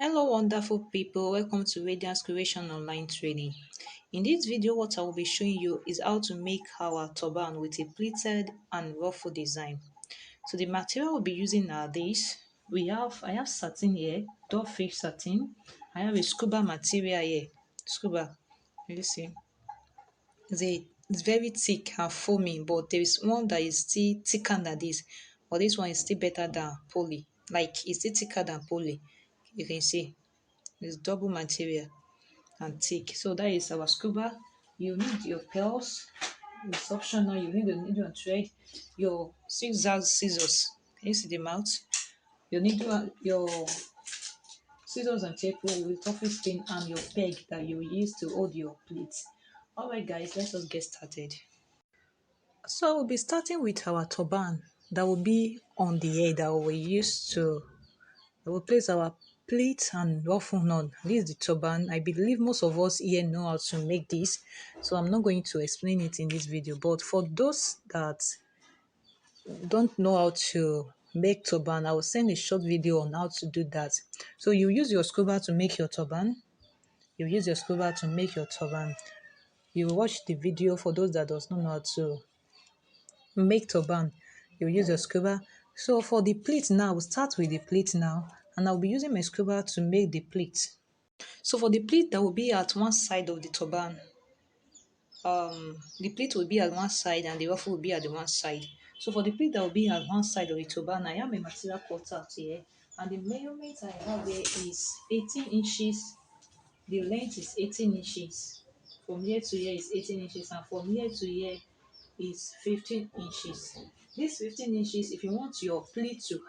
Hello wonderful people, welcome to Radiance Creation Online Training. In this video what I will be showing you is how to make our turban with a pleated and ruffle design. So the material we'll be using are these. I have satin here, dove fish satin. I have a scuba material here. Scuba, you see. It's very thick and foamy, but there is one that is still thicker than this. But this one is still better than poly. Like it's still thicker than poly. You can see. It's double material and thick. So that is our scuba. You need your pearls. It's optional. You need a needle and thread. Your zigzag scissors. Can you see the mouth? Your needle, your scissors and tape with office pin and your peg that you use to hold your plate. Alright guys, let us get started. So we'll be starting with our turban that will be on the head that we use to I will place our pleats and ruffle on. This is the turban. I believe most of us here know how to make this, so I'm not going to explain it in this video. But for those that don't know how to make turban, I will send a short video on how to do that. So you use your scuba to make your turban. You use your scuba to make your turban. You watch the video for those that does not know how to make turban. You use your scuba. So for the pleat now, we'll start with the pleat now, and I'll be using my scuba to make the pleat. So for the pleat that will be at one side of the turban, the pleat will be at one side and the ruffle will be at the one side. So for the pleat that will be at one side of the turban, I have a material cut out here, and the measurement I have here is 18 inches. The length is 18 inches. From here to here is 18 inches, and from here to here is 15 inches. This 15 inches, if you want your pleat to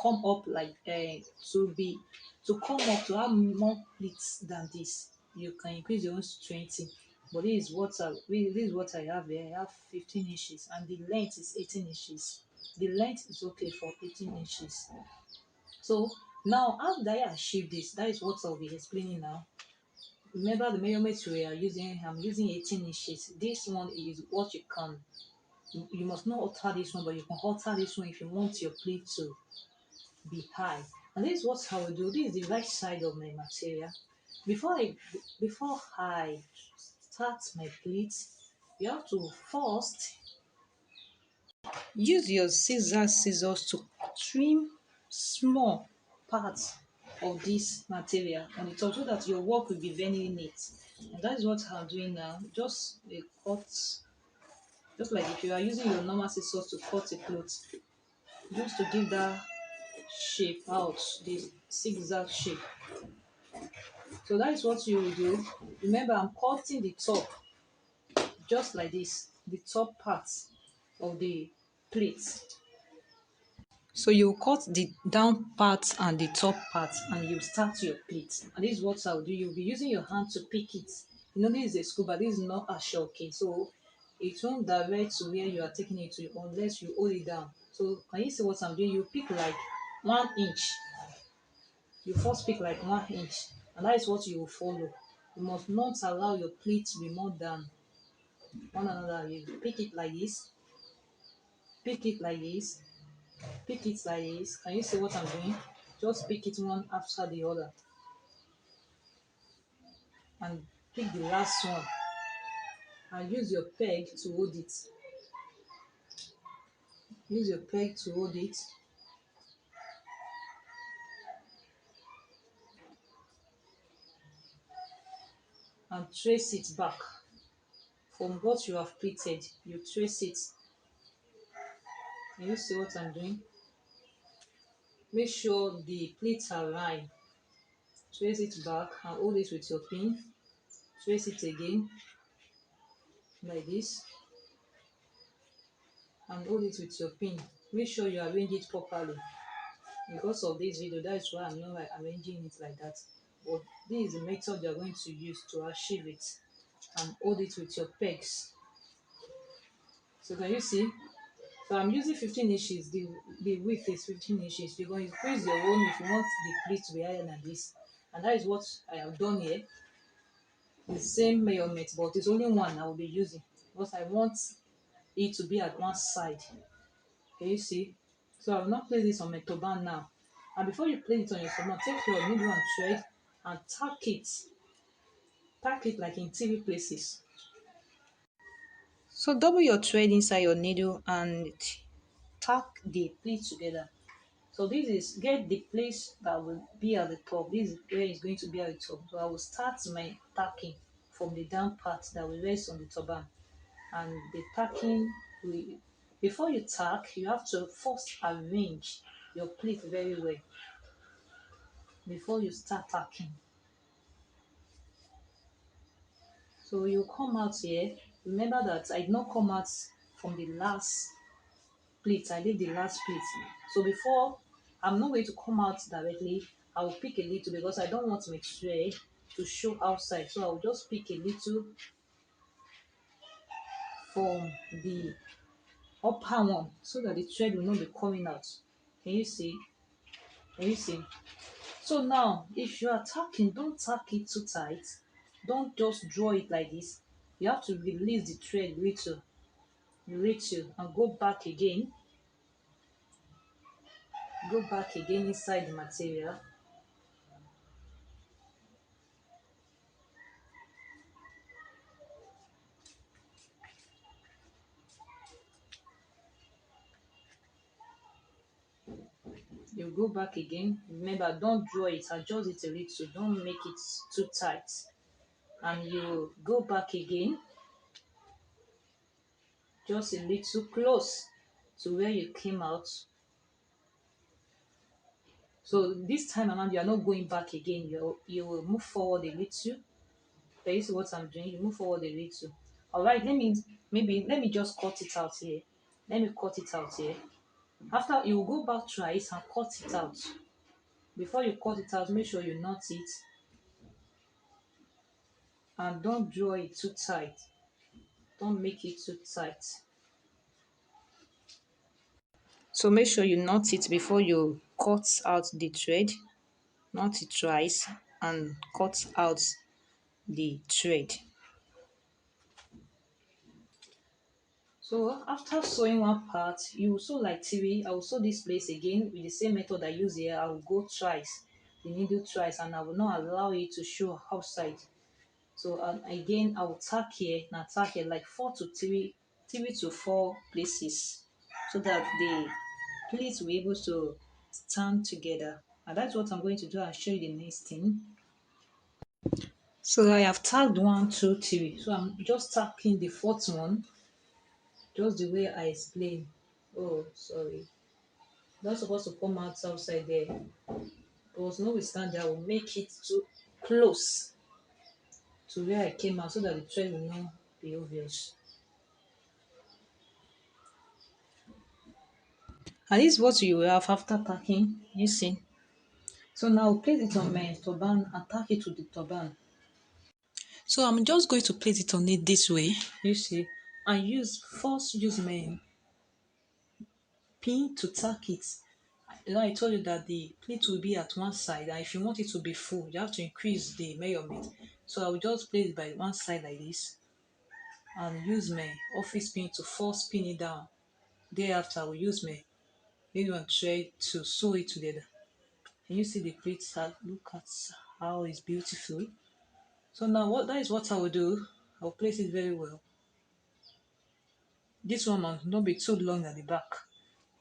come up like to come up to have more pleats than this, you can increase your own to 20. But this is what I have here. I have 15 inches and the length is 18 inches. The length is okay for 18 inches. So now after I achieve this, that is what I'll be explaining now. Remember the measurements we are using. I'm using 18 inches. This one is what you must not alter this one, but you can alter this one if you want your plate to be high. And this is what I will do. This is the right side of my material. Before I start my plate, you have to first use your scissors to trim small parts of this material on the top so that your work will be very neat. And that is what I'm doing now. Just a cut, just like if you are using your normal scissors to cut a cloth, just to give that shape out, the zigzag shape. So that is what you will do. Remember, I'm cutting the top just like this, the top part of the plate. So you cut the down part and the top part and you start your plate. And this is what I'll do. You'll be using your hand to pick it. You know, this is a scuba, this is not a shell case. So it won't direct to where you are taking it to unless you hold it down. So can you see what I'm doing? You pick like 1 inch. You first pick like 1 inch, and that is what you will follow. You must not allow your plate to be more than one another. You pick it like this, pick it like this, pick it like this. Can you see what I'm doing? Just pick it one after the other and pick the last one and use your peg to hold it. Use your peg to hold it and trace it back from what you have pleated. You trace it. Can you see what I'm doing? Make sure the pleats are lined. Trace it back and hold it with your pin. Trace it again like this and hold it with your pin. Make sure you arrange it properly. Because of this video, that is why I'm not like arranging it like that. But this is the method you're going to use to achieve it, and hold it with your pegs. So can you see? So I'm using 15 inches. The width is 15 inches. You're going to increase your own if you want the plate to be higher than this. And that is what I have done here. The same measurement, but it's only one I will be using because I want it to be at one side. Can you see? So I will not place this on my turban now. And before you place it on your turban, take your needle and thread and tack it like in three places. So double your thread inside your needle and tack the pleat together. So this is get the place that will be at the top. This is where it's going to be at the top. So I will start my tacking from the down part that will rest on the turban. And the tacking will, before you tack, you have to first arrange your pleat very well before you start tacking. So you come out here. Remember that I did not come out from the last pleat. I did the last pleat. So before, I'm not going to come out directly. I will pick a little because I don't want my thread to show outside. So I will just pick a little from the upper one so that the thread will not be coming out. Can you see? Can you see? So now, if you are tacking, don't tack it too tight. Don't just draw it like this. You have to release the thread little, and go back again inside the material. You go back again. Remember, don't draw it, adjust it a little, don't make it too tight. And you go back again, just a little close to where you came out. So this time around, you are not going back again. You will move forward a little. That is what I'm doing. You move forward a little. All right. Let me just cut it out here. Let me cut it out here. After you will go back twice and cut it out. Before you cut it out, make sure you knot it and don't draw it too tight. Don't make it too tight. So make sure you knot it before you cut out the thread. Knot it twice and cut out the thread. So after sewing one part, you will sew like three. I will sew this place again with the same method I use here. I will go twice, the needle twice, and I will not allow it to show outside. So again, I will tack here and tack here like three to four places, so that the pleats will be able to stand together. And that's what I'm going to do. I'll show you the next thing. So I have tagged one, two, three. So I'm just tacking the fourth one, just the way I explained. Oh, sorry. Not supposed to come out outside there. But notwithstanding, I will make it too close to where I came out so that the thread will not be obvious. And this is what you will have after tacking. You see. So now I'll place it on my turban and tack it to the turban. So I'm just going to place it on it this way. You see. And use my pin to tack it. I told you that the pleat will be at one side, and if you want it to be full, you have to increase the measurement. So I will just place it by one side like this and use my office pin to force pin it down. Thereafter, I will use my needle and thread to sew it together. Can you see the pleat? Look at how it's beautiful. So now that is what I will do. I will place it very well. This one must not be too long at the back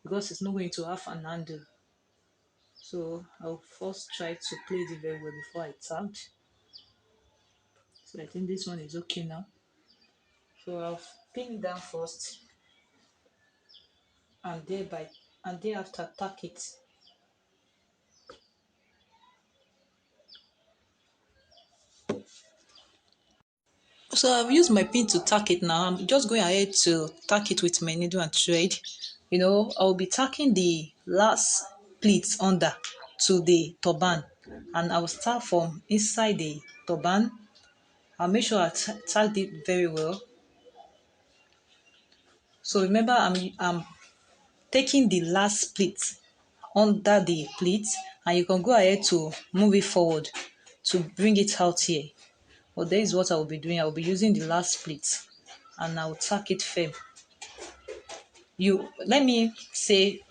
because it's not going to have an handle. So I'll first try to place it very well before I tagged. So I think this one is okay now. So I'll pin it down first and thereafter tack it. So I've used my pin to tack it now. I'm just going ahead to tack it with my needle and thread. I'll be tacking the last pleats under to the turban, and I will start from inside the turban. I'll make sure I tagged it very well. So remember, I'm taking the last pleat under the pleat, and you can go ahead to move it forward to bring it out here. But that is what I will be doing. I will be using the last pleat and I will tack it firm. Let me say,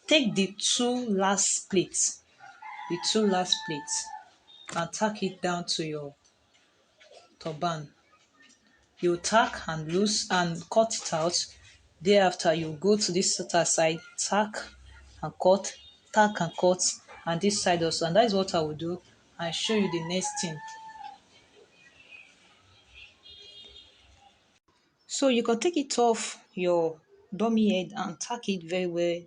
take the two last pleats the two last plates and tack it down to your turban. You tack and loose and cut it out. Thereafter, you go to this other side, tack and cut, and this side also. And that is what I will do and show you the next thing. So you can take it off your dummy head and tack it very well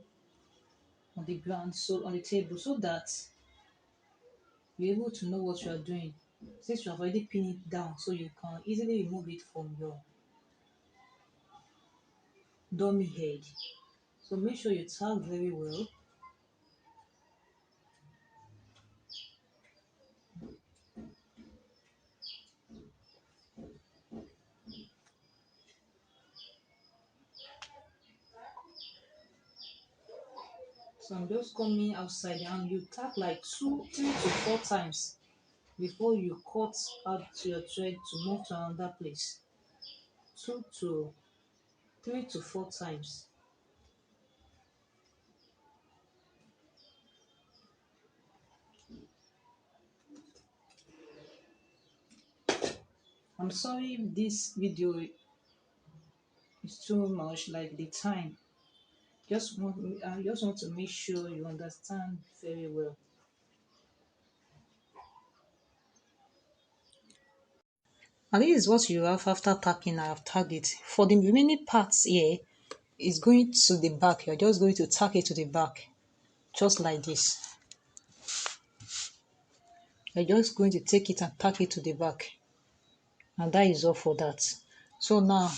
on the ground, so on the table, so that you're able to know what you are doing. Since you have already pinned it down, so you can easily remove it from your dummy head. So make sure you tack very well. So I'm just coming outside and you tack like 3 to 4 times before you cut out your thread to move to another place. 2 to 3 to 4 times. I'm sorry if this video is too much, like the time. I just want to make sure you understand very well. And this is what you have after tacking. I have tagged it. For the remaining parts here, is going to the back. You're just going to tack it to the back, just like this. You're just going to take it and tack it to the back. And that is all for that. So now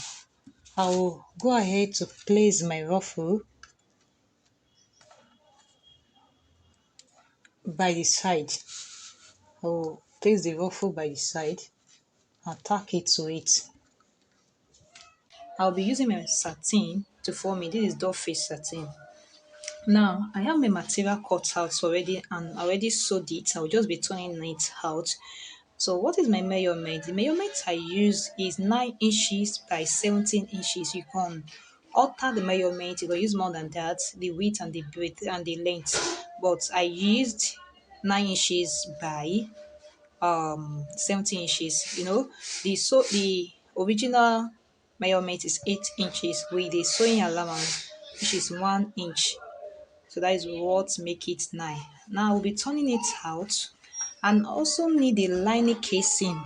I will go ahead to place my ruffle by the side. I will place the ruffle by the side and tack it to it. I'll be using my satin to form it. This is doll face satin. Now I have my material cut out already and already sewed it. I'll just be turning it out. So what is my measurement? The measurement I use is 9 inches by 17 inches. You can alter the measurement, you can use more than that, the width and the breadth and the length. But I used 9 inches by 17 inches. The original measurement is 8 inches with the sewing allowance, which is 1 inch. So that is what make it 9. Now I'll be turning it out and also need a lining casing.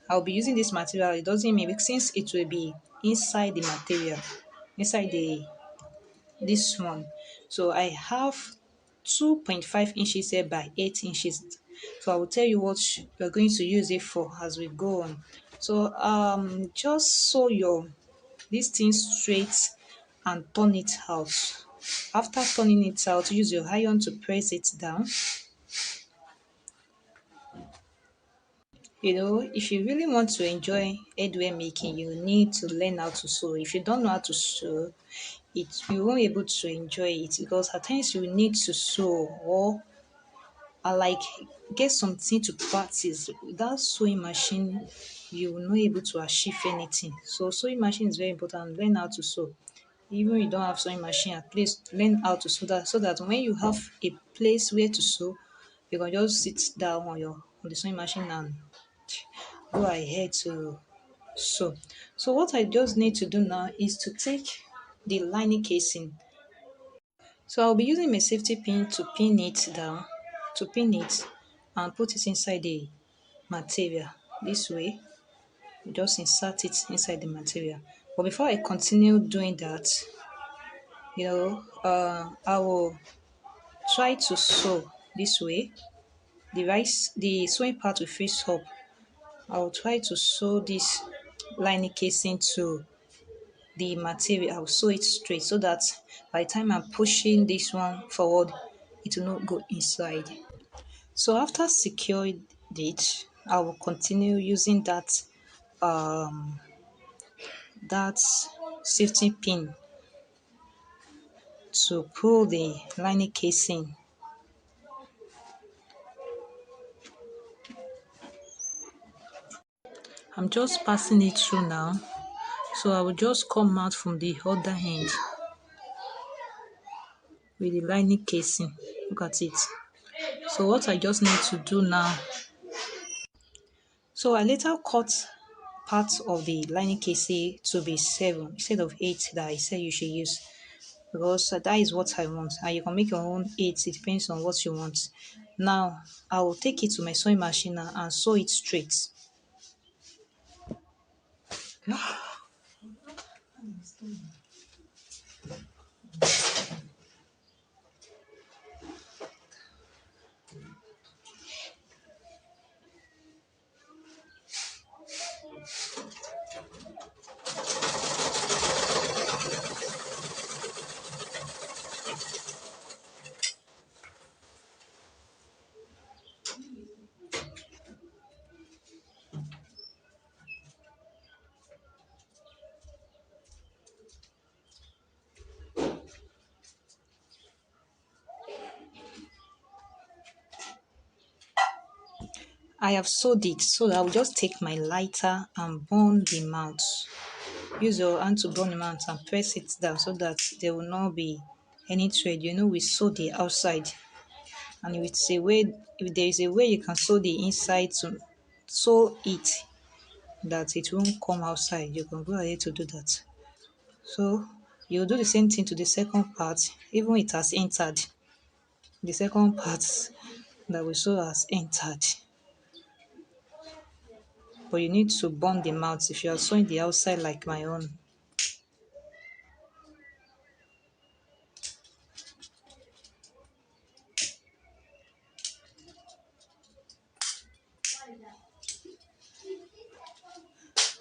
I'll be using this material. It doesn't mean since it will be inside the material, inside the this one. So I have 2.5 inches here by 8 inches. So I will tell you what you're going to use it for as we go on. So just sew your this thing straight and turn it out. After turning it out, use your iron to press it down. If you really want to enjoy headwear making, you need to learn how to sew. If you don't know how to sew, you won't be able to enjoy it, because at times you need to sew or like get something to practice. Without sewing machine, you will not able to achieve anything. So sewing machine is very important. Learn how to sew. Even if you don't have sewing machine, at least learn how to sew that, so that when you have a place where to sew, you can just sit down on the sewing machine and go ahead to sew. So what I just need to do now is to take the lining casing. So I'll be using my safety pin to pin it down, to pin it and put it inside the material. This way, you just insert it inside the material. But before I continue doing that, I will try to sew this way. The sewing part will face up. I will try to sew this lining casing to the material. I'll sew it straight so that by the time I'm pushing this one forward, it will not go inside. So after securing it, I will continue using that safety pin to pull the lining casing. I'm just passing it through now. So I will just come out from the other end with the lining casing. Look at it. So what I just need to do now, so I later cut part of the lining casing to be 7 instead of 8 that I said you should use, because that is what I want, and you can make your own 8. It depends on what you want. Now I will take it to my sewing machine now and sew it straight. I have sewed it, so I will just take my lighter and burn the mouth. Use your hand to burn the mouth and press it down so that there will not be any thread. You know, we sew the outside, and if it's a way, if there is a way you can sew the inside to sew it that it won't come outside, you can go ahead to do that. So you do the same thing to the second part, even it has entered. The second part that we sew has entered, but you need to burn the mouth if you are sewing the outside like my own.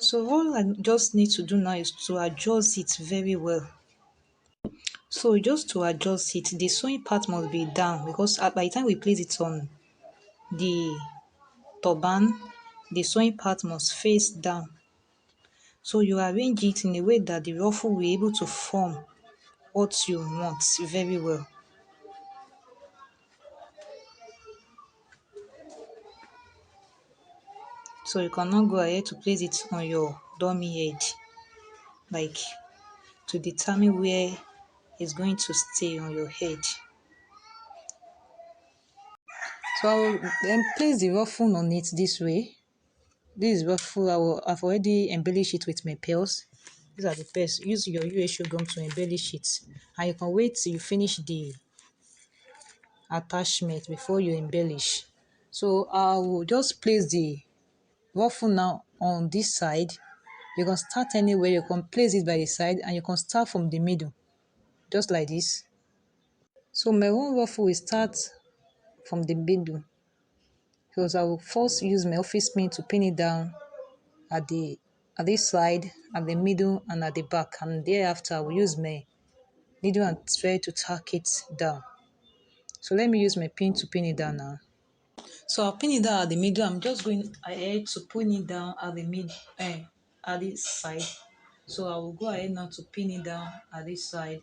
So all I just need to do now is to adjust it very well. So just to adjust it, the sewing part must be down, because by the time we place it on the turban, the sewing part must face down. So you arrange it in a way that the ruffle will be able to form what you want very well. So you cannot go ahead to place it on your dummy head, like to determine where it's going to stay on your head. So I'll then place the ruffle on it this way. This is ruffle. I've already embellished it with my pearls. These are the pearls. Use your UHO gum to embellish it. And you can wait till you finish the attachment before you embellish. So I will just place the ruffle now on this side. You can start anywhere. You can place it by the side, and you can start from the middle, just like this. So my own ruffle will start from the middle, because I will first use my office pin to pin it down at the at this side, at the middle, and at the back, and thereafter I will use my needle and thread to tack it down. So let me use my pin to pin it down now. So I'll pin it down at the middle. I'm just going ahead to pin it down at the mid at this side. So I will go ahead now to pin it down at this side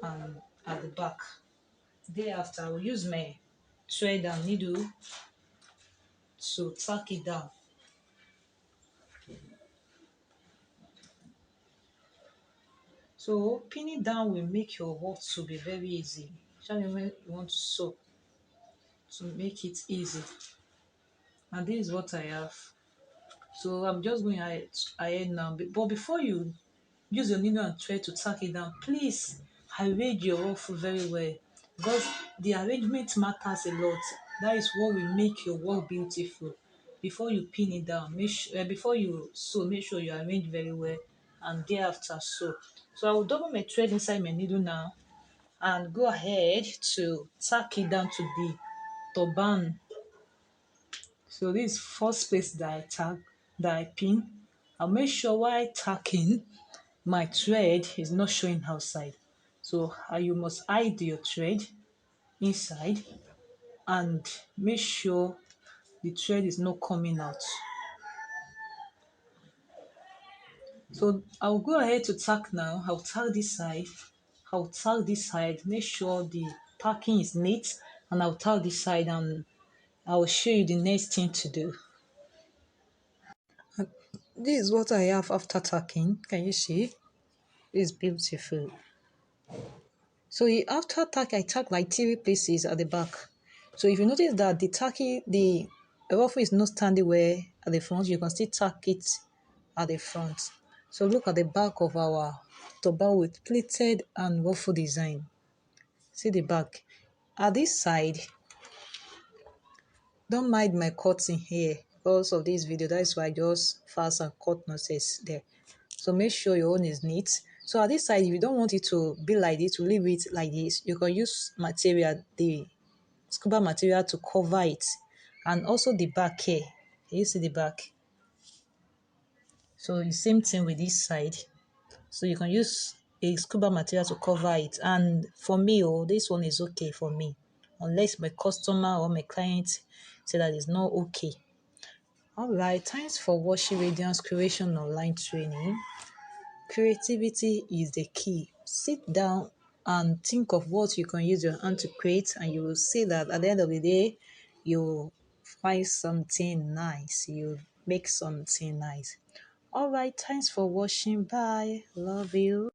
and at the back. Thereafter I will use my thread and needle to tack it down. So pinning down will make your work to be very easy, especially when you want to sew, to make it easy. And this is what I have. So I'm just going ahead now. But before you use your needle and thread to tack it down, please arrange your ruffle very well, because the arrangement matters a lot. That is what will make your work beautiful. Before you pin it down, before you sew, make sure you arrange very well, and thereafter sew. So I will double my thread inside my needle now and go ahead to tack it down to the turban. So this is first place that I tag, that I pin. I'll make sure while tacking, my thread is not showing outside. So you must hide your thread inside and make sure the thread is not coming out. So I'll go ahead to tack now. I'll tack this side. I'll tack this side. Make sure the tacking is neat, and I'll tack this side, and I will show you the next thing to do. This is what I have after tacking. Can you see? It's beautiful. So after tack, I tack like three places at the back. So if you notice that the ruffle is not standing where at the front, you can still tack it at the front. So look at the back of our turban with pleated and ruffle design. See the back. At this side, don't mind my cutting here because of this video. That's why I just fast and cut noses there. So make sure your own is neat. So at this side, if you don't want it to be like this, to leave it like this, you can use material, the scuba material to cover it. And also the back here. Can you see the back? So the same thing with this side. So you can use a scuba material to cover it. And for me, oh, this one is okay for me. Unless my customer or my client say that it's not okay. All right, thanks for watching Radiance Creation Online Training. Creativity is the key. Sit down and think of what you can use your hand to create, and you will see that at the end of the day, you find something nice. You make something nice. All right, thanks for watching. Bye. Love you.